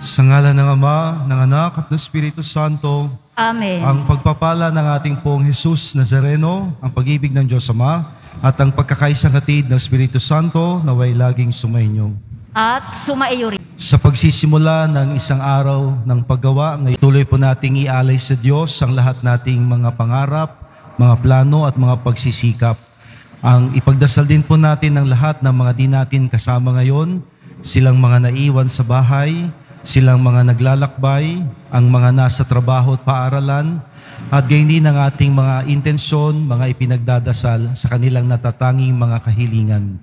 Sa ngalan ng Ama, ng Anak at ng Espiritu Santo. Amen. Ang pagpapala ng ating pong Jesus Nazareno, ang pag-ibig ng Diyos Ama, at ang pagkakaisang hatid ng Espiritu Santo naway laging sumainyo. At sumaiyo rin. Sa pagsisimula ng isang araw ng paggawa, ngayon tuloy po nating ialay sa Diyos ang lahat nating mga pangarap, mga plano at mga pagsisikap. Ang ipagdasal din po natin ng lahat ng mga di natin kasama ngayon, silang mga naiwan sa bahay, silang mga naglalakbay, ang mga nasa trabaho at paaralan, at gayon din ang ating mga intensyon, mga ipinagdadasal sa kanilang natatanging mga kahilingan.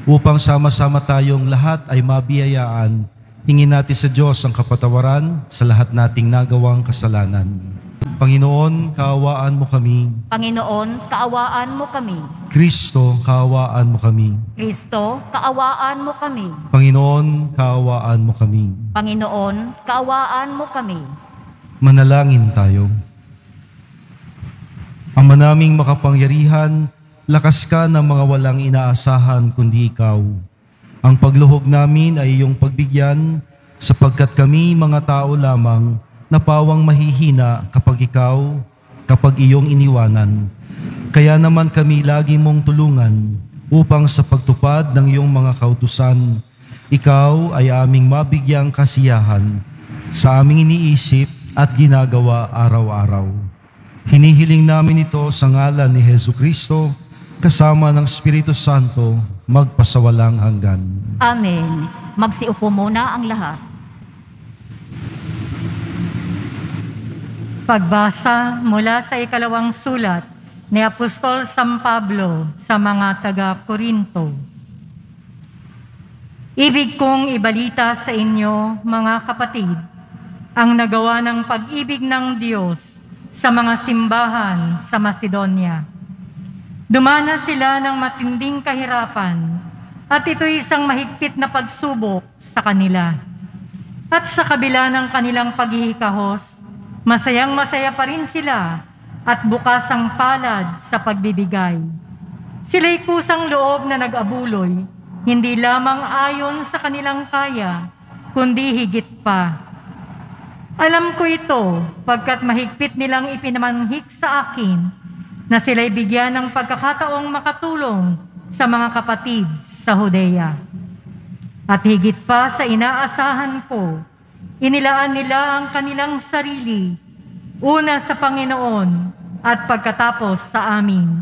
Upang sama-sama tayong lahat ay mabiyayaan, hingin natin sa Diyos ang kapatawaran sa lahat nating nagawang kasalanan. Panginoon, kaawaan mo kami. Panginoon, kaawaan mo kami. Kristo, kaawaan mo kami. Kristo, kaawaan mo kami. Panginoon, kaawaan mo kami. Panginoon, kaawaan mo kami. Manalangin tayo. Ama naming makapangyarihan, lakas ka ng mga walang inaasahan kundi ikaw. Ang pagluhog namin ay iyong pagbigyan, sapagkat kami mga tao lamang na pawang mahihina kapag iyong iniwanan. Kaya naman kami lagi mong tulungan upang sa pagtupad ng iyong mga kautusan, ikaw ay aming mabigyang kasiyahan sa aming iniisip at ginagawa araw-araw. Hinihiling namin ito sa ngalan ni Jesucristo, kasama ng Espiritu Santo, magpasawalang hanggan. Amen. Magsiupo muna ang lahat. Pagbasa mula sa ikalawang sulat ni Apostol San Pablo sa mga taga-Korinto. Ibig kong ibalita sa inyo, mga kapatid, ang nagawa ng pag-ibig ng Diyos sa mga simbahan sa Macedonia. Dumana sila ng matinding kahirapan at ito'y isang mahigpit na pagsubok sa kanila. At sa kabila ng kanilang paghihikahos, masayang-masaya pa rin sila at bukas ang palad sa pagbibigay. Sila'y kusang loob na nag-abuloy, hindi lamang ayon sa kanilang kaya, kundi higit pa. Alam ko ito, pagkat mahigpit nilang ipinamanhik sa akin na sila'y bigyan ng pagkakataong makatulong sa mga kapatid sa Judea. At higit pa sa inaasahan ko, inilaan nila ang kanilang sarili, una sa Panginoon at pagkatapos sa amin,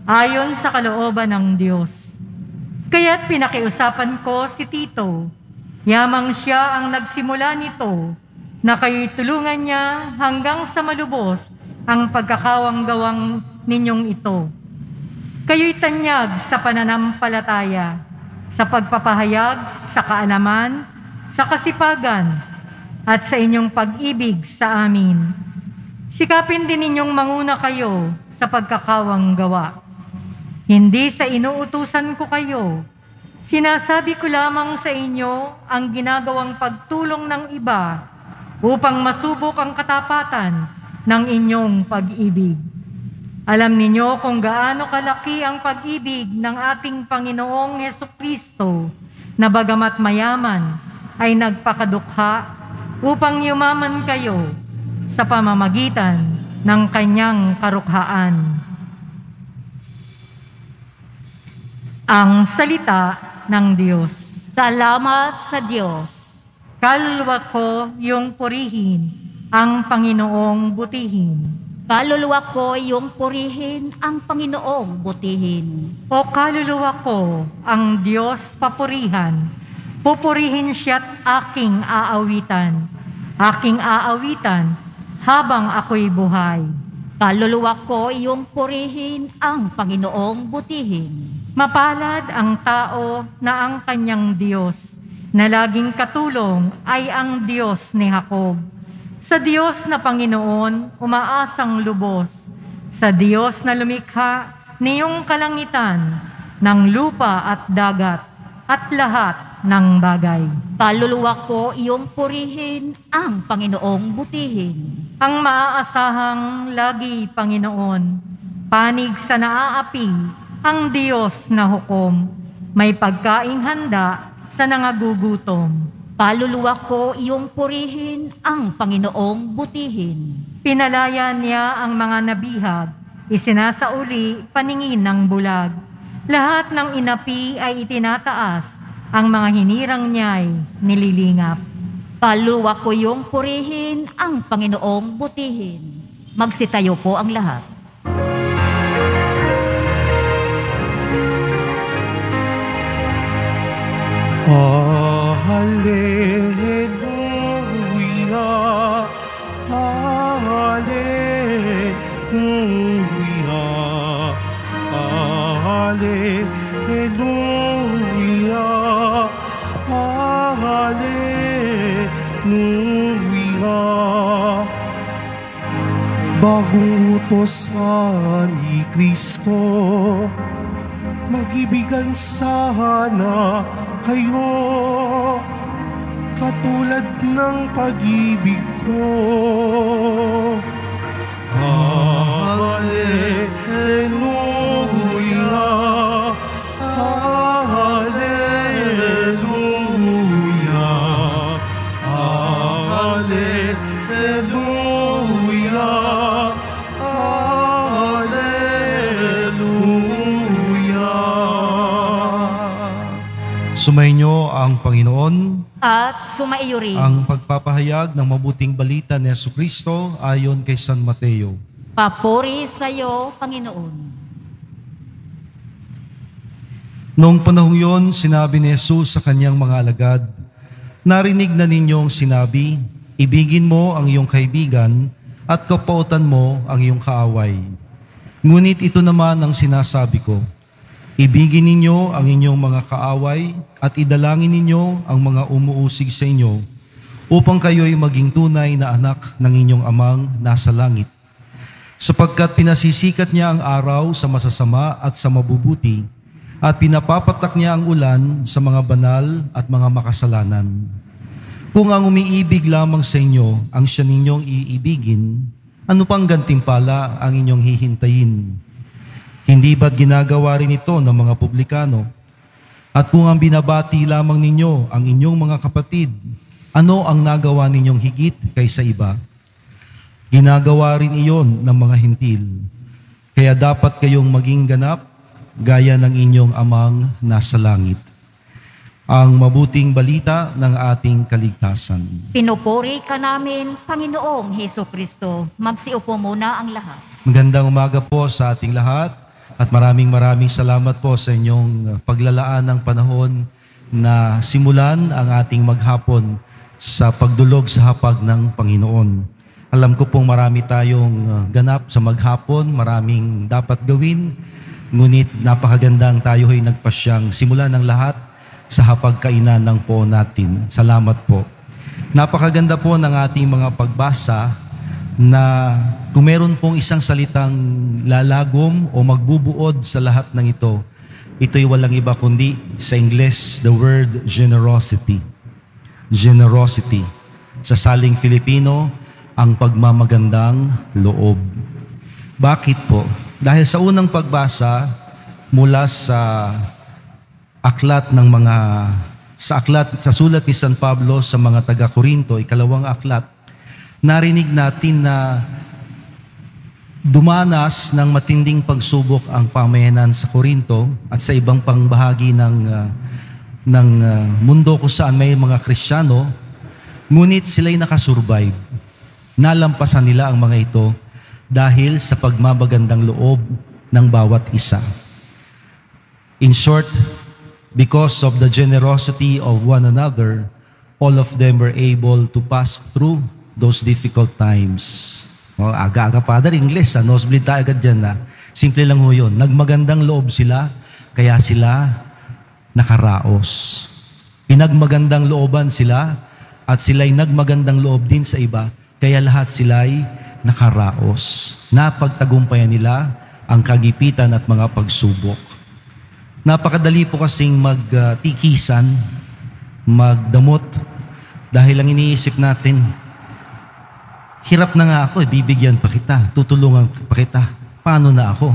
ayon sa kalooban ng Diyos. Kaya't pinakiusapan ko si Tito, yamang siya ang nagsimula nito, na kayo'y tulungan niya hanggang sa malubos ang pagkakawang-gawang ninyong ito. Kayo'y tanyag sa pananampalataya, sa pagpapahayag, sa kaalaman, sa kasipagan, at sa inyong pag-ibig sa amin. Sikapin din ninyong manguna kayo sa pagkakawang gawa. Hindi sa inuutusan ko kayo, sinasabi ko lamang sa inyo ang ginagawang pagtulong ng iba upang masubok ang katapatan ng inyong pag-ibig. Alam ninyo kung gaano kalaki ang pag-ibig ng ating Panginoong Hesukristo na bagamat mayaman ay nagpakadukha upang yumaman kayo sa pamamagitan ng kanyang karukhaan. Ang salita ng Diyos. Salamat sa Diyos. Kaluluwa ko yung purihin, ang Panginoong butihin. Kaluluwa ko yung purihin, ang Panginoong butihin. O kaluluwa ko, ang Diyos papurihan. Pupurihin siya't aking aawitan. Aking aawitan habang ako'y buhay. Kaluluwa ko yung purihin, ang Panginoong butihin. Mapalad ang tao na ang kanyang Diyos, na laging katulong ay ang Diyos ni Jacob. Sa Diyos na Panginoon, umaasang lubos. Sa Diyos na lumikha niyong kalangitan, ng lupa at dagat, at lahat ng bagay. Kaluluwa ko iyong purihin, ang Panginoong butihin. Ang maaasahang lagi, Panginoon, panig sa naaapi, ang Diyos na hukom, may pagkaing handa sa nangagugutom. Kaluluwa ko iyong purihin, ang Panginoong butihin. Pinalaya niya ang mga nabihag, isinasauli paningin ng bulag. Lahat ng inapi ay itinataas, ang mga hinirang niya'y nililingap. Kaluluwa ko iyong purihin, ang Panginoong butihin. Magsitayo po ang lahat. Hallelujah, hallelujah, hallelujah, hallelujah. Bagong utosan ni Kristo, mag-ibigan sana kayo, katulad ng pag-ibig ko. Hallelujah, hallelujah, hallelujah, hallelujah. Sumainyo ang Panginoon. At sumaiyo rin. Ang pagpapahayag ng mabuting balita ni Jesucristo ayon kay San Mateo. Papuri sa iyo, Panginoon. Noong panahong yon, sinabi ni Jesus sa kanyang mga alagad, "Narinig na ninyong sinabi, ibigin mo ang iyong kaibigan at kapautan mo ang iyong kaaway. Ngunit ito naman ang sinasabi ko, ibigin ninyo ang inyong mga kaaway at idalangin ninyo ang mga umuusig sa inyo upang kayo'y maging tunay na anak ng inyong amang nasa langit. Sapagkat pinasisikat niya ang araw sa masasama at sa mabubuti at pinapapatak niya ang ulan sa mga banal at mga makasalanan. Kung ang umiibig lamang sa inyo ang siya ninyong iibigin, ano pang gantimpala ang inyong hihintayin? Hindi ba't ginagawa rin ito ng mga publikano? At kung ang binabati lamang ninyo ang inyong mga kapatid, ano ang nagawa ninyong higit kaysa iba? Ginagawa rin iyon ng mga hintil. Kaya dapat kayong maging ganap gaya ng inyong amang nasa langit." Ang mabuting balita ng ating kaligtasan. Pinupuri ka namin, Panginoong Hesukristo. Magsiupo muna ang lahat. Magandang umaga po sa ating lahat at maraming salamat po sa inyong paglalaan ng panahon na simulan ang ating maghapon sa pagdulog sa hapag ng Panginoon. Alam ko pong marami tayong ganap sa maghapon, maraming dapat gawin, ngunit napakagandang tayo ay nagpasyang simulan ng lahat sa hapagkainan ng po natin. Salamat po. Napakaganda po ng ating mga pagbasa na kung meron pong isang salitang lalagom o magbubuod sa lahat ng ito, ito'y walang iba kundi sa Ingles, the word generosity. Generosity. Sa saling Filipino, ang pagmamagandang loob. Bakit po? Dahil sa unang pagbasa mula sa sa sulat ni San Pablo sa mga taga-Korinto, ikalawang aklat, narinig natin na dumanas ng matinding pagsubok ang pamayanan sa Korinto at sa ibang pangbahagi ng mundo kung saan may mga Kristiyano, ngunit sila'y nakasurvive. Nalampasan nila ang mga ito dahil sa pagmamagandang loob ng bawat isa. In short, because of the generosity of one another, all of them were able to pass through those difficult times. Aga-aga, Father, English, nosebleed tayo agad dyan na. Simple lang ho yun. Nagmagandang loob sila, kaya sila nakaraos. Pinagmagandang looban sila, at sila'y nagmagandang loob din sa iba, kaya lahat sila'y nakaraos. Napagtagumpayan nila ang kagipitan at mga pagsubok. Napakadali po kasing magtikisan, magdamot, dahil ang iniisip natin, hirap na nga ako, bibigyan pa kita, tutulungan pa kita. Paano na ako?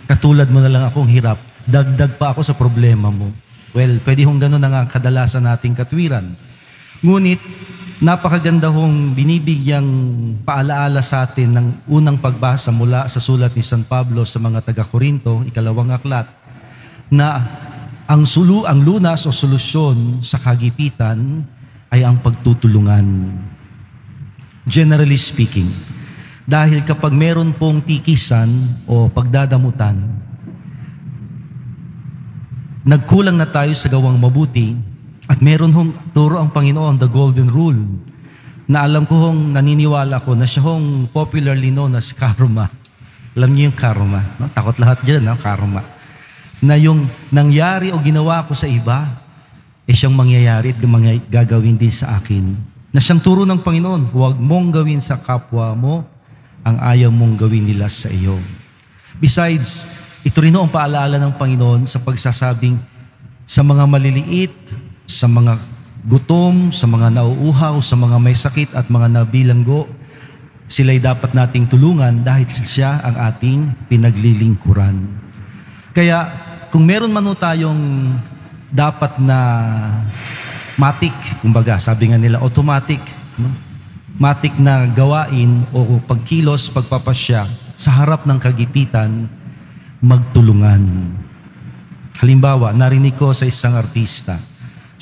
Katulad mo na lang akong hirap, dagdag pa ako sa problema mo. Well, pwede hong ganun na nga kadalasan nating katwiran. Ngunit, napakaganda hong binibigyang paalaala sa atin ng unang pagbasa mula sa sulat ni San Pablo sa mga taga-Korinto, 2 aklat, na ang lunas o solusyon sa kagipitan ay ang pagtutulungan. Generally speaking, dahil kapag meron pong tikisan o pagdadamutan, nagkulang na tayo sa gawang mabuti at meron hong turo ang Panginoon, the golden rule, na alam ko hong naniniwala ko na siya hong popularly known as karma. Alam niyo yung karma, no? Takot lahat dyan, no? Karma. Na yung nangyari o ginawa ko sa iba, siyang mangyayari at gagawin din sa akin. Na siyang turo ng Panginoon, huwag mong gawin sa kapwa mo ang ayaw mong gawin nila sa iyo. Besides, ito rin ang paalala ng Panginoon sa pagsasabing sa mga maliliit, sa mga gutom, sa mga nauuhaw, sa mga may sakit at mga nabilanggo, sila'y dapat nating tulungan dahil siya ang ating pinaglilingkuran. Kaya kung meron man tayong dapat na matik, kumbaga sabi nga nila automatic, no? Matik na gawain o pagkilos, pagpapasya sa harap ng kagipitan, magtulungan. Halimbawa, narinig ko sa isang artista.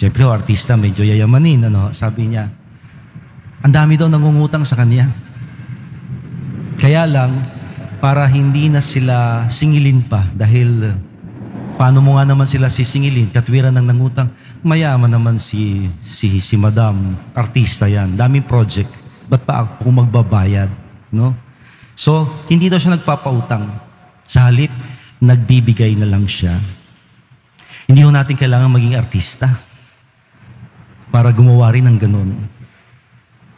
Siyempre, artista medyo yayamanin. Sabi niya, ang dami daw nangungutang sa kanya. Kaya lang, para hindi na sila singilin pa. Dahil, paano mo nga naman sila sisingilin? Katwiran ng nangutang. Mayaman naman si madam. Artista yan. Daming project. Ba't pa ako magbabayad? No? So, hindi daw siya nagpapautang. Sa halip, nagbibigay na lang siya. Hindi ho natin kailangan maging artista para gumawa rin ng ganun.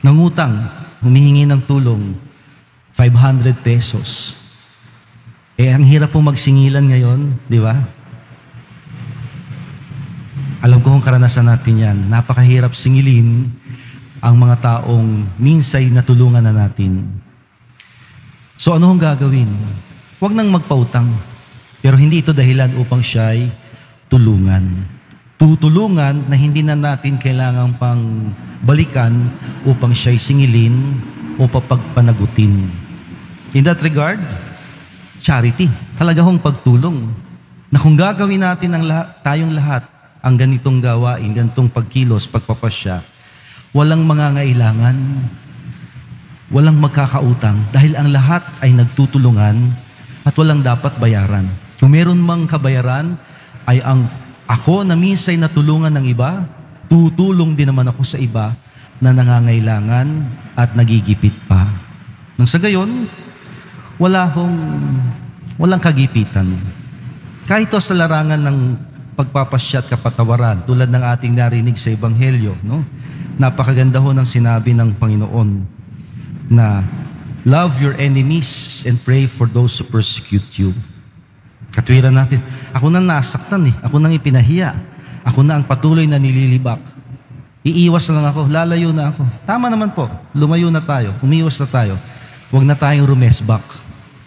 Nangutang, humihingi ng tulong, 500 pesos. Ang hirap po magsingilan ngayon, di ba? Alam ko kung karanasan natin yan. Napakahirap singilin ang mga taong minsay natulungan na natin. So ano hong gagawin? Huwag nang magpautang. Pero hindi ito dahilan upang siya'y tulungan. Tutulungan na hindi na natin kailangan pang balikan upang siya'y singilin o papagpanagutin. In that regard, charity. Talaga hong pagtulong. Na kung gagawin natin tayong lahat ang ganitong gawain, ganitong pagkilos, pagpapasya, walang mangangailangan, walang magkakautang dahil ang lahat ay nagtutulungan at walang dapat bayaran. Kung meron mang kabayaran, ay ang ako na minsay natulungan ng iba, tutulong din naman ako sa iba na nangangailangan at nagigipit pa. Nang sa gayon, walang kagipitan. Kahit ito sa larangan ng pagpapasya at kapatawaran, tulad ng ating narinig sa Ebanghelyo, no? Napakaganda ho ng sinabi ng Panginoon na love your enemies and pray for those who persecute you. Katwiran natin, ako na nasaktan ako nang ipinahiya, ako na ang patuloy na nililibak. Iiwas na lang ako, lalayo na ako. Tama naman po, lumayo na tayo, umiwas na tayo. Huwag na tayong rumesbak.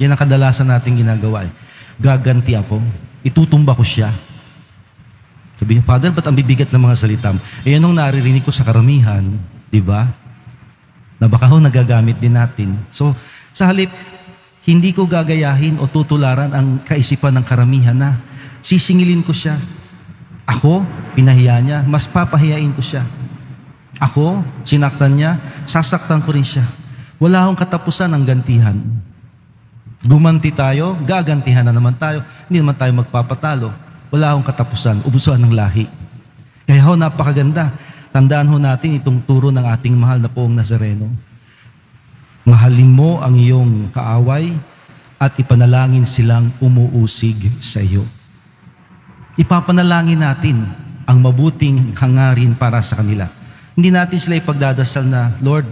Yan ang kadalasan nating ginagawa. Gaganti ako, itutumba ko siya. Sabi niya, Father, ba't ang bibigat ng mga salita mo? Yan ang naririnig ko sa karamihan, di ba? Na baka ho nagagamit din natin. So, sa halip, hindi ko gagayahin o tutularan ang kaisipan ng karamihan na sisingilin ko siya. Ako, pinahiya niya, mas papahiyain ko siya. Ako, sinaktan niya, sasaktan ko rin siya. Wala akong katapusan ang gantihan. Gumanti tayo, gagantihan na naman tayo. Hindi naman tayo magpapatalo. Wala akong katapusan, ubusuan ng lahi. Kaya ho, napakaganda. Tandaan ho natin itong turo ng ating mahal na Poong Nazareno. Mahalin mo ang iyong kaaway at ipanalangin silang umuusig sa iyo. Ipapanalangin natin ang mabuting hangarin para sa kanila. Hindi natin sila ipagdadasal na, Lord,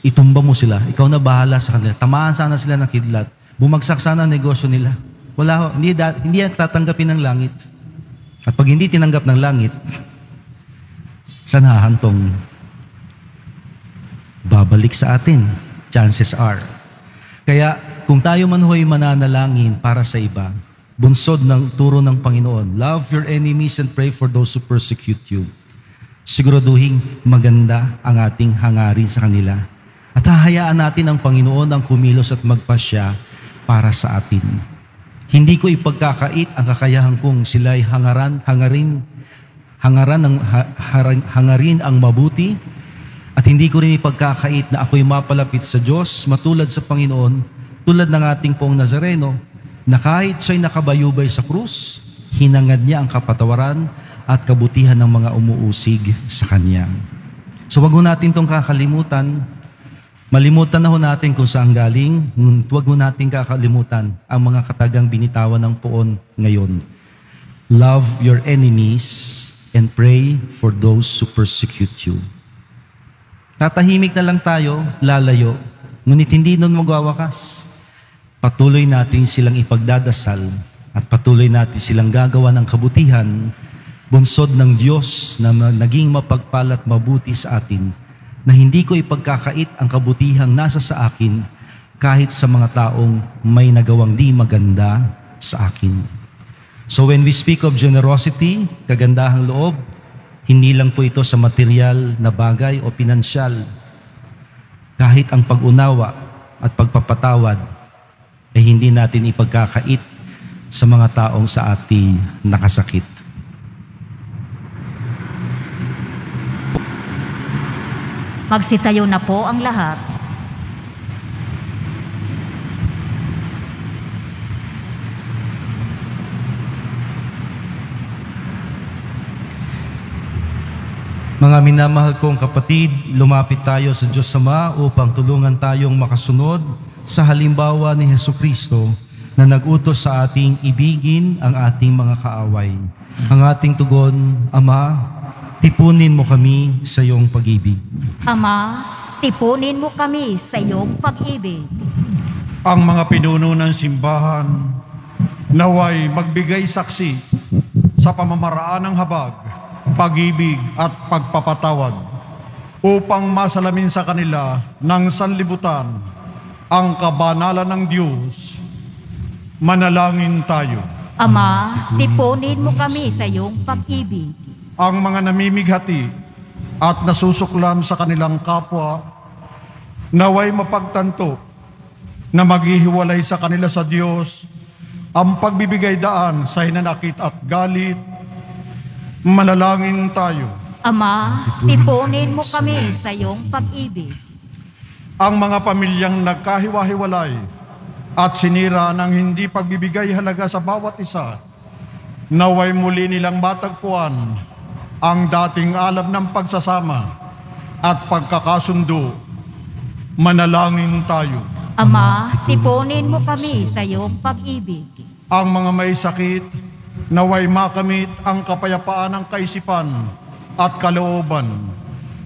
itumba mo sila. Ikaw na bahala sa kanila. Tamaan sana sila ng kidlat. Bumagsak sana ang negosyo nila. Wala ho, hindi yan tatanggapin ng langit. At pag hindi tinanggap ng langit, saan hahantong? Babalik sa atin. Chances are. Kaya kung tayo man ho'y mananalangin para sa iba, Bunsod ng turo ng Panginoon. Love your enemies and pray for those who persecute you. Siguraduhin maganda ang ating hangarin sa kanila. At hahayaan natin ang Panginoon ang kumilos at magpasya para sa atin. Hindi ko ipagkakait ang kakayahan kong sila'y hangarin ang mabuti, at hindi ko rin ipagkakait na ako'y mapalapit sa Diyos matulad sa Panginoon, tulad ng ating Poong Nazareno, na kahit siya'y nakabayubay sa krus, hinangad niya ang kapatawaran at kabutihan ng mga umuusig sa Kanya. So wag ho natin itong kakalimutan. Malimutan na ho natin kung saan galing, wag ho natin kakalimutan ang mga katagang binitawan ng poon ngayon. Love your enemies and pray for those who persecute you. Tatahimik na lang tayo, lalayo, ngunit hindi nun magwawakas. Patuloy natin silang ipagdadasal at patuloy natin silang gagawa ng kabutihan, bunsod ng Diyos na naging mapagpalat mabuti sa atin, na hindi ko ipagkakait ang kabutihang nasa sa akin kahit sa mga taong may nagawang di maganda sa akin. So when we speak of generosity, kagandahang loob, hindi lang po ito sa material na bagay o pinansyal. Kahit ang pag-unawa at pagpapatawad ay hindi natin ipagkakait sa mga taong sa ating nakasakit. Magsitayo na po ang lahat. Mga minamahal kong kapatid, lumapit tayo sa Diyos Ama upang tulungan tayong makasunod sa halimbawa ni Hesukristo na nag-utos sa ating ibigin ang ating mga kaaway. Ang ating tugon, Ama, tipunin mo kami sa iyong pag-ibig. Ama, tipunin mo kami sa iyong pag-ibig. Ang mga pinuno ng simbahan naway magbigay saksi sa pamamaraan ng habag, pag-ibig at pagpapatawad upang masalamin sa kanila ng sanlibutan ang kabanalan ng Diyos. Manalangin tayo. Ama, tipunin mo kami sa iyong pag-ibig. Ang mga namimighati at nasusuklam sa kanilang kapwa, naway mapagtanto na maghihiwalay sa kanila sa Diyos ang pagbibigay daan sa hinanakit at galit. Manalangin tayo. Ama, tipunin mo kami sa iyong pag-ibig. Ang mga pamilyang nagkahiwa-hiwalay at sinira ng hindi pagbibigay halaga sa bawat isa, naway muli nilang matagpuan ang dating alam ng pagsasama at pagkakasundo. Manalangin tayo. Ama, tipunin mo kami sa iyong pag-ibig. Ang mga may sakit, naway makamit ang kapayapaan ng kaisipan at kalooban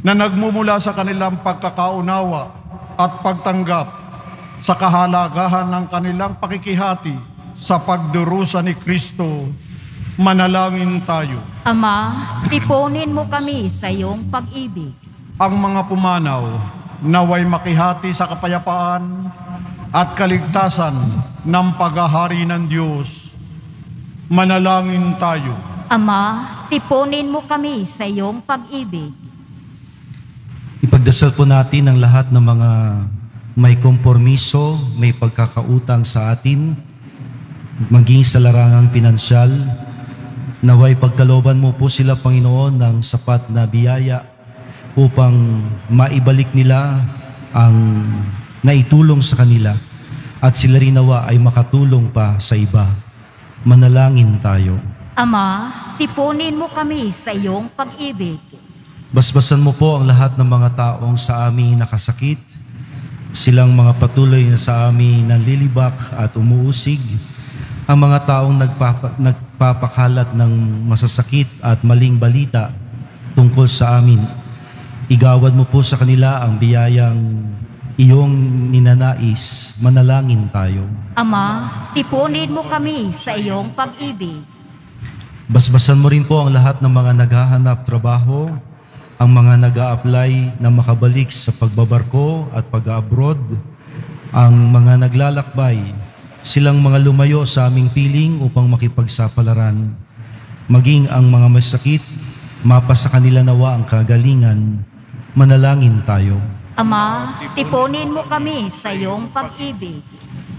na nagmumula sa kanilang pagkakaunawa at pagtanggap sa kahalagahan ng kanilang pakikihati sa pagdurusa ni Kristo. Manalangin tayo. Ama, tipunin mo kami sa iyong pag-ibig. Ang mga pumanaw, naway makihati sa kapayapaan at kaligtasan ng paghahari ng Diyos. Manalangin tayo. Ama, tipunin mo kami sa iyong pag-ibig. Ipagdasal po natin ang lahat ng mga may kompormiso, may pagkakautang sa atin, maging sa larangang pinansyal. Naway pagkalooban mo po sila, Panginoon, ng sapat na biyaya upang maibalik nila ang naitulong sa kanila at sila rin nawa ay makatulong pa sa iba. Manalangin tayo. Ama, tipunin mo kami sa iyong pag-ibig. Basbasan mo po ang lahat ng mga taong sa amin nakasakit, silang mga patuloy na sa amin nanlilibak at umuusig, ang mga taong nagpapakalat ng masasakit at maling balita tungkol sa amin. Igawad mo po sa kanila ang biyayang iyong ninanais. Manalangin tayo. Ama, tipunin mo kami sa iyong pag-ibig. Basbasan mo rin po ang lahat ng mga naghahanap trabaho, ang mga nag-a-apply na makabalik sa pagbabarko at pag-abroad, ang mga naglalakbay silang mga lumayo sa aming piling upang makipagsapalaran. Maging ang mga masakit, mapasa kanila nawa ang kagalingan. Manalangin tayo. Ama, tipunin mo kami sa iyong pag-ibig.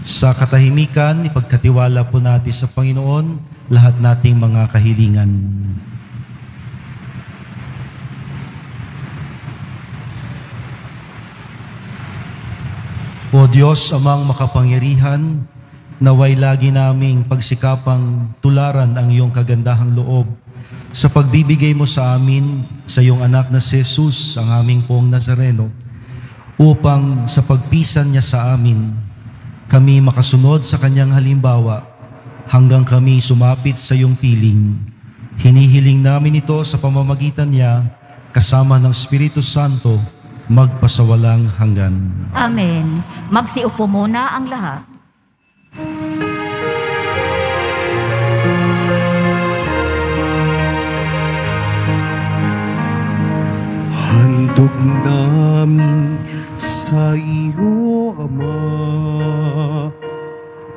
Sa katahimikan, ipagkatiwala po natin sa Panginoon lahat nating mga kahilingan. O Diyos, amang makapangyarihan, naway lagi naming pagsikapang tularan ang iyong kagandahang loob sa pagbibigay mo sa amin sa iyong anak na si Jesus, ang aming pong Nazareno, upang sa pagpisan niya sa amin, kami makasunod sa kanyang halimbawa hanggang kami sumapit sa iyong piling. Hinihiling namin ito sa pamamagitan niya kasama ng Espiritu Santo magpasawalang hanggan. Amen. Magsiupo muna ang lahat. Handog namin sa iyo, Ama,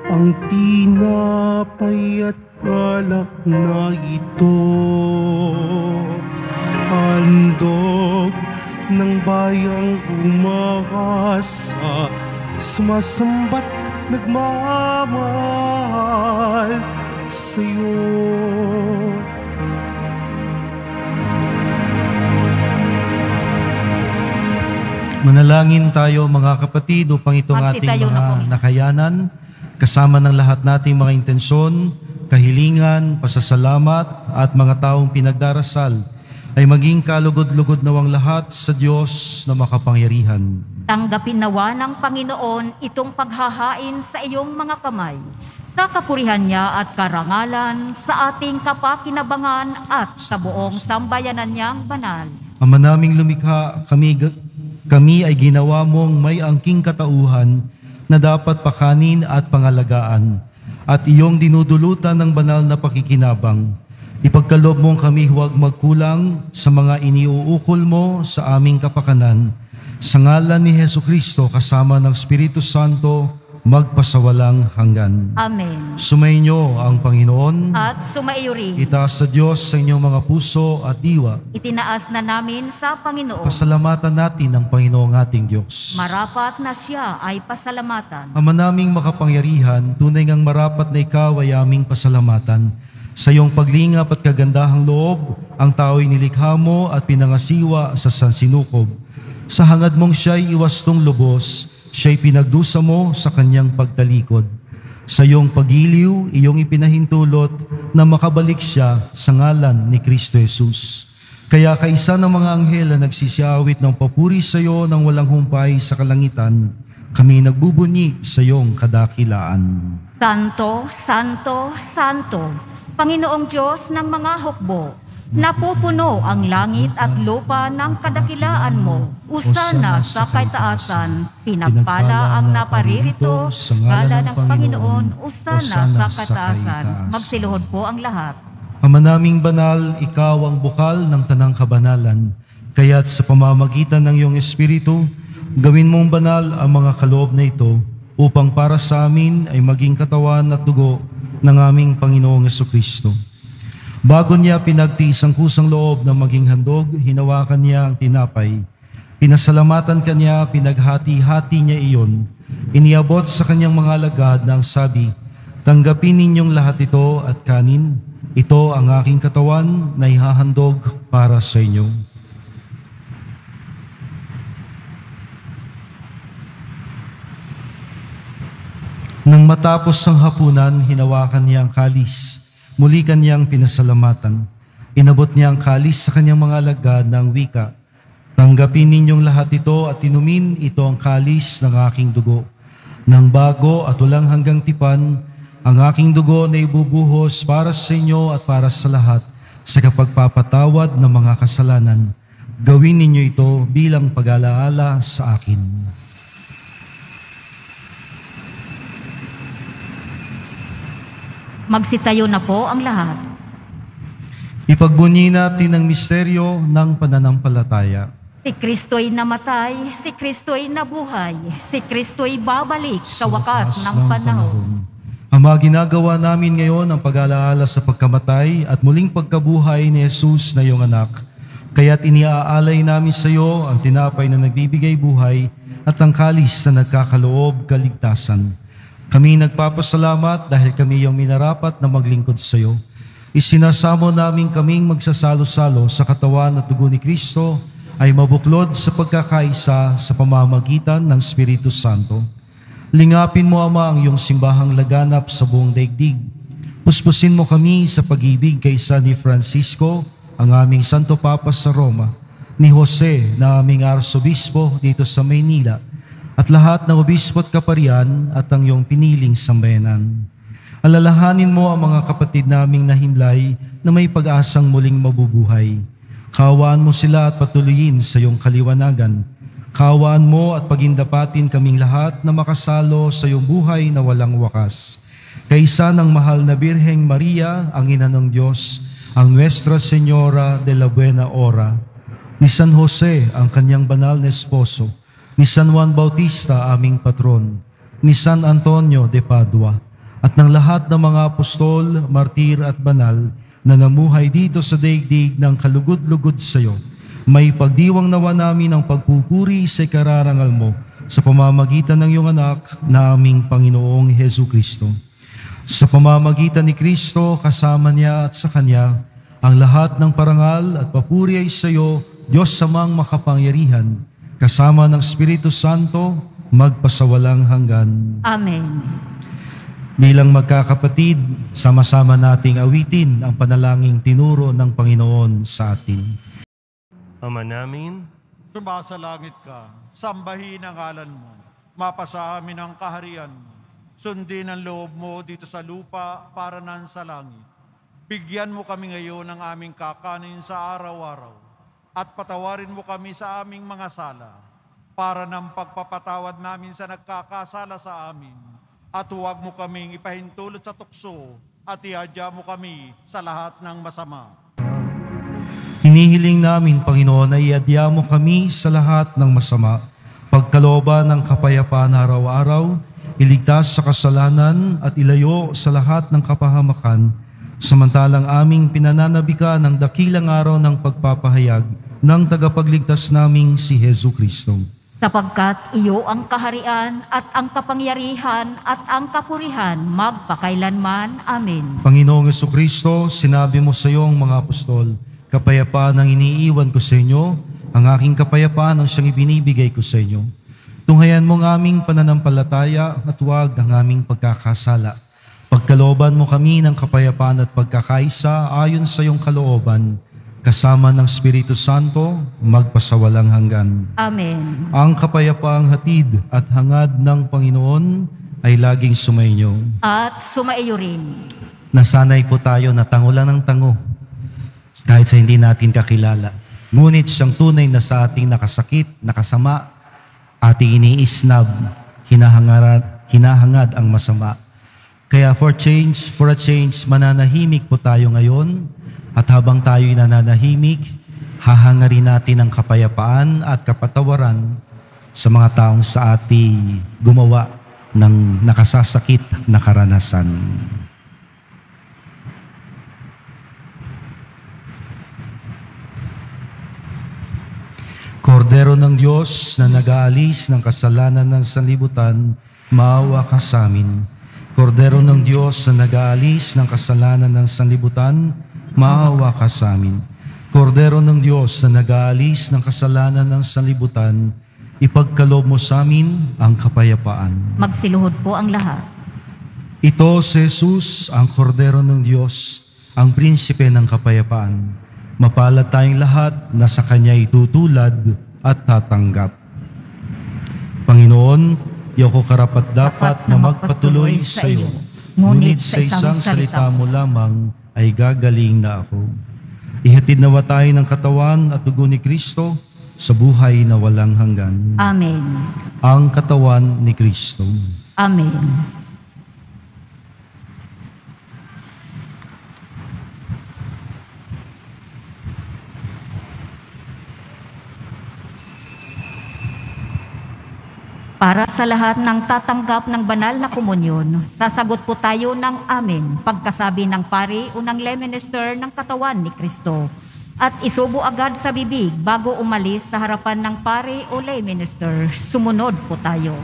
ang tinapay at alak na ito. Handog ng bayang umaasa, sumasamba't nagmamahal sa iyo. Manalangin tayo mga kapatid upang itong ating Magsitayo na po. mga nakayanan, kasama ng lahat nating mga intensyon, kahilingan, pasasalamat at mga taong pinagdarasal ay maging kalugod-lugod nawang lahat sa Diyos na makapangyarihan. Tanggapin nawa ng Panginoon itong paghahain sa iyong mga kamay, sa kapurihan niya at karangalan, sa ating kapakinabangan at sa buong sambayanan niyang banal. Ama naming lumikha, kami ay ginawa mong may angking katauhan na dapat pakanin at pangalagaan, at iyong dinudulutan ng banal na pakikinabang. Ipagkaloob mong kami huwag magkulang sa mga iniuukol mo sa aming kapakanan. Sa ngalan ni Jesucristo kasama ng Espiritu Santo, magpasawalang hanggan. Amen. Sumainyo ang Panginoon. At sumaiyo rin. Itaas sa Diyos sa inyong mga puso at diwa. Itinaas na namin sa Panginoon. Pasalamatan natin ang Panginoong ating Diyos. Marapat na siya ay pasalamatan. Ama naming makapangyarihan, tunay ngang marapat na ikaw ay aming pasalamatan. Sa iyong paglingap at kagandahang loob, ang tao'y nilikha mo at pinangasiwa sa sansinukob. Sa hangad mong siya'y iwastong lubos, siya'y pinagdusa mo sa kanyang pagtalikod. Sa iyong pagiliw, iyong ipinahintulot na makabalik siya sa ngalan ni Kristo Jesus. Kaya kaisa ng mga anghel na nagsisiawit ng papuri sa iyo ng walang humpay sa kalangitan, kami nagbubunyi sa iyong kadakilaan. Santo, Santo, Santo, Panginoong Diyos ng mga hukbo, napupuno ang langit at lupa ng kadakilaan mo. Usana sa kaitaasan, pinagpala ang naparirito, ngala ng Panginoon, usana sa kaitaasan. Magsiluhod po ang lahat. Ama naming banal, ikaw ang bukal ng tanang kabanalan, kaya't sa pamamagitan ng iyong Espiritu, gawin mong banal ang mga kaloob na ito, upang para sa amin ay maging katawan at dugo ng aming Panginoong Jesucristo. Bago niya pinagtiis ang kusang loob na maging handog, hinawakan niya ang tinapay. Pinasalamatan kanya, pinaghati-hati niya iyon. Iniabot sa kanyang mga alagad na ang sabi, tanggapin ninyong lahat ito at kanin. Ito ang aking katawan na ihahandog para sa inyo. Nang matapos ang hapunan, hinawakan niya ang kalis. Muli kanyang pinasalamatan. Inabot niya ang kalis sa kanyang mga alagad ng wika. Tanggapin ninyong lahat ito at inumin, ito ang kalis ng aking dugo. Nang bago at walang hanggang tipan, ang aking dugo na ibubuhos para sa inyo at para sa lahat sa kapagpapatawad ng mga kasalanan. Gawin ninyo ito bilang pag-alaala sa akin. Magsitayo na po ang lahat. Ipagbunyi natin ang misteryo ng pananampalataya. Si Kristo'y namatay, si Kristo'y nabuhay, si Kristo'y babalik sa wakas ng panahon. Ama, ginagawa namin ngayon ang pag-alaala sa pagkamatay at muling pagkabuhay ni Jesus na iyong anak. Kaya't iniaalay namin sa iyo ang tinapay na nagbibigay buhay at ang kalis na nagkakaloob kaligtasan. Kami nagpapasalamat dahil kami iyong minarapat na maglingkod sa iyo. Isinasamo namin kaming magsasalo-salo sa katawan at dugo ni Kristo ay mabuklod sa pagkakaisa sa pamamagitan ng Espiritu Santo. Lingapin mo, Ama, ang iyong simbahang laganap sa buong daigdig. Puspusin mo kami sa pag-ibig kay San Francisco, ang aming Santo Papa sa Roma, ni Jose na aming Arsobispo dito sa Maynila, at lahat ng obispo at kaparian at ang iyong piniling sambayanan. Alalahanin mo ang mga kapatid naming nahimlay na may pag-asang muling mabubuhay. Kaawaan mo sila at patuloyin sa iyong kaliwanagan. Kaawaan mo at pagindapatin kaming lahat na makasalo sa iyong buhay na walang wakas. Kaisa ng mahal na Birheng Maria, ang Ina ng Diyos, ang Nuestra Señora de la Buena Hora, ni San Jose, ang kanyang banal na esposo, ni San Juan Bautista, aming patron, ni San Antonio de Padua, at ng lahat ng mga apostol, martir at banal na namuhay dito sa daigdig ng kalugod-lugod sa iyo. May pagdiwang nawa namin ang pagpupuri sa ikararangal mo sa pamamagitan ng iyong anak na aming Panginoong Hesu Kristo. Sa pamamagitan ni Kristo, kasama niya at sa Kanya, ang lahat ng parangal at papuri ay sa iyo, Diyos Amang makapangyarihan, kasama ng Espiritu Santo, magpasawalang hanggan. Amen. Bilang magkakapatid, sama-sama nating awitin ang panalangin tinuro ng Panginoon sa atin. Ama namin, Sumasalangit ka, sambahin ang ngalan mo, mapasa amin ang kaharian mo, sundin ang loob mo dito sa lupa para nan sa langit. Bigyan mo kami ngayon ng aming kakanin sa araw-araw, at patawarin mo kami sa aming mga sala, para ng pagpapatawad namin sa nagkakasala sa amin, at huwag mo kaming ipahintulot sa tukso, at iadya mo kami sa lahat ng masama. Hinihiling namin, Panginoon, na iadya mo kami sa lahat ng masama, pagkalooban ng kapayapaan araw-araw, iligtas sa kasalanan at ilayo sa lahat ng kapahamakan, samantalang aming pinananabikan ng dakilang araw ng pagpapahayag ng tagapagligtas naming si Hesu Kristo. Sapagkat iyo ang kaharian at ang kapangyarihan at ang kapurihan magpakailanman. Amen. Panginoong Hesu Kristo, sinabi mo sa iyong mga apostol, kapayapaan ang iniiwan ko sa inyo, ang aking kapayapaan ang siyang ibinibigay ko sa inyo. Tunghayan mo ang aming pananampalataya at huwag ang aming pagkakasala. Pagkalooban mo kami ng kapayapaan at pagkakaisa ayon sa iyong kalooban, kasama ng Espiritu Santo, magpasawalang hanggan. Amen. Ang kapayapaang hatid at hangad ng Panginoon ay laging sumainyo. At sumaiyo rin. Nasanay po tayo na tangulan ng tango kahit sa hindi natin kakilala. Ngunit siyang tunay na sa ating nakasakit, nakasama, ating iniisnab, hinahangad ang masama. Kaya for a change, mananahimik po tayo ngayon, at habang tayo'y nananahimik, hahangarin natin ang kapayapaan at kapatawaran sa mga taong sa ating gumawa ng nakasasakit na karanasan. Kordero ng Diyos na nag-aalis ng kasalanan ng sanlibutan, maawa ka sa amin. Kordero ng Diyos na nag-aalis ng kasalanan ng sanlibutan, maawa ka sa amin. Kordero ng Diyos na nag-aalis ng kasalanan ng sanlibutan, ipagkaloob mo sa amin ang kapayapaan. Magsiluhod po ang lahat. Ito si Jesus, ang Kordero ng Diyos, ang prinsipe ng kapayapaan. Mapalad tayong lahat na sa Kanya itutulad at tatanggap. Panginoon, iyo ko karapat-dapat na magpatuloy sa iyo, ngunit sa isang salita mo lamang ay gagaling na ako. Ihatid nawa tayo ng katawan at dugo ni Kristo sa buhay na walang hanggan. Amen. Ang katawan ni Kristo. Amen. Para sa lahat ng tatanggap ng banal na komunyon, sasagot po tayo ng amen pagkasabi ng pari o ng lay minister ng katawan ni Kristo. At isubo agad sa bibig bago umalis sa harapan ng pari o lay minister. Sumunod po tayo.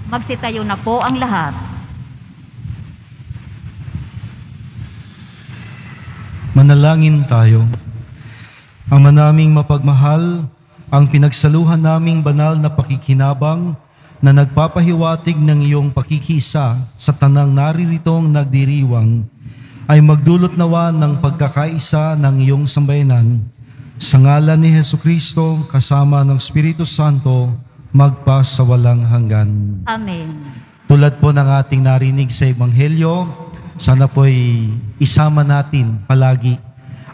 Magsitayo na po ang lahat. Manalangin tayo. Ama naming mapagmahal, ang pinagsaluhan naming banal na pakikinabang na nagpapahiwatig ng iyong pakikisa sa tanang nariritong nagdiriwang ay magdulot nawa ng pagkakaisa ng iyong sambayanan. Sa ngalan ni Jesucristo kasama ng Espiritu Santo, magpasawalang hanggan. Amen. Tulad po ng ating narinig sa Ebanghelyo, sana po'y isama natin palagi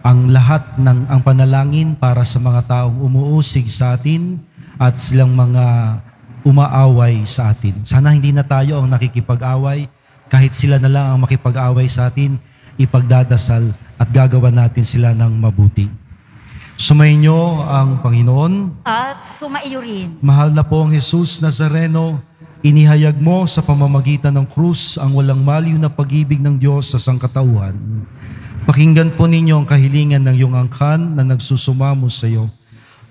ang lahat ng ang panalangin para sa mga taong umuusig sa atin at silang mga umaaway sa atin. Sana hindi na tayo ang nakikipag-away, kahit sila na lang ang makipag-away sa atin, ipagdadasal at gagawa natin sila ng mabuti. Sumainyo ang Panginoon. At sumaiyo rin. Mahal na pong Jesus Nazareno, inihayag mo sa pamamagitan ng krus ang walang maliw na pag-ibig ng Diyos sa sangkatauhan. Pakinggan po ninyo ang kahilingan ng iyong angkan na nagsusumamo sa iyo.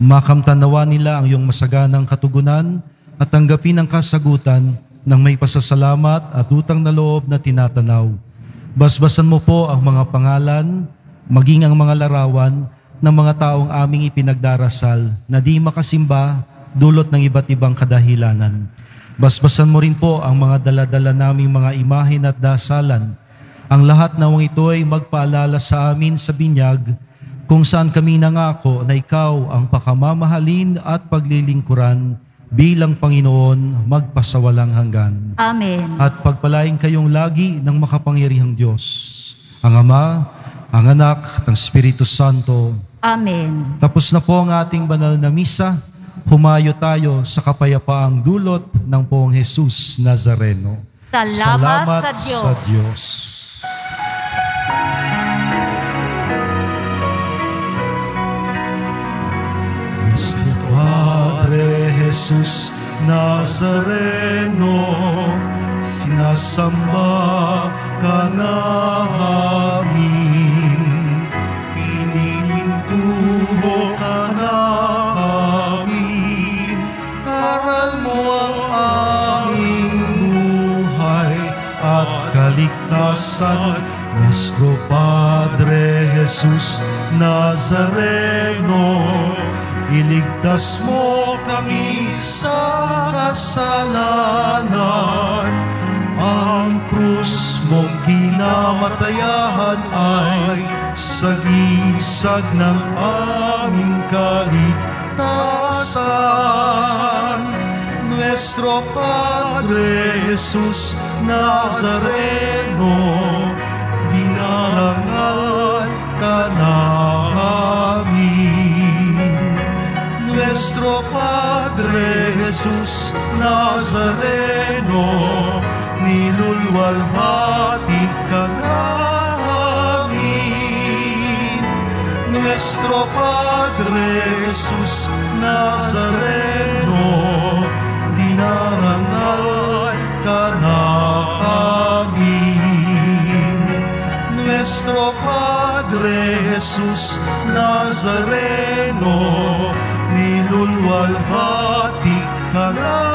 Makamtanawa nila ang iyong masaganang katugunan at tanggapin ang kasagutan ng may pasasalamat at utang na loob na tinatanaw. Basbasan mo po ang mga pangalan, maging ang mga larawan ng mga taong aming ipinagdarasal na di makasimba dulot ng iba't ibang kadahilanan. Basbasan mo rin po ang mga daladala naming mga imahen at dasalan. Ang lahat nawang ito ay magpaalala sa amin sa binyag kung saan kami nangako na ikaw ang pakamamahalin at paglilingkuran bilang Panginoon magpasawalang hanggan. Amen. At pagpalain kayong lagi ng makapangyarihang Diyos, ang Ama, ang Anak, ng Espiritu Santo. Amen. Tapos na po ang ating banal na misa. Humayo tayo sa kapayapaang dulot ng Poong Jesus Nazareno. Salamat sa Diyos. Sa Diyos. Nuestro Padre Jesus Nazareno, sinasamba ka namin. Pinilintuho ka namin. Aral mo ang aming buhay at kaligtasan. Nuestro Padre Jesus Nazareno, iligtas mo kami sa kasalanan. Ang krus mong kinamatayan ay sagisag ng aming kaligtasan. Nuestro Padre Jesus Nazareno, dinarangal ka namin. Nuestro Padre Jesus Nazareno, nilulwalhati ka namin. Nuestro Padre Jesus Nazareno, dinarangal ka namin. Nuestro Padre Jesus Nazareno, nilulwalhati ka namin.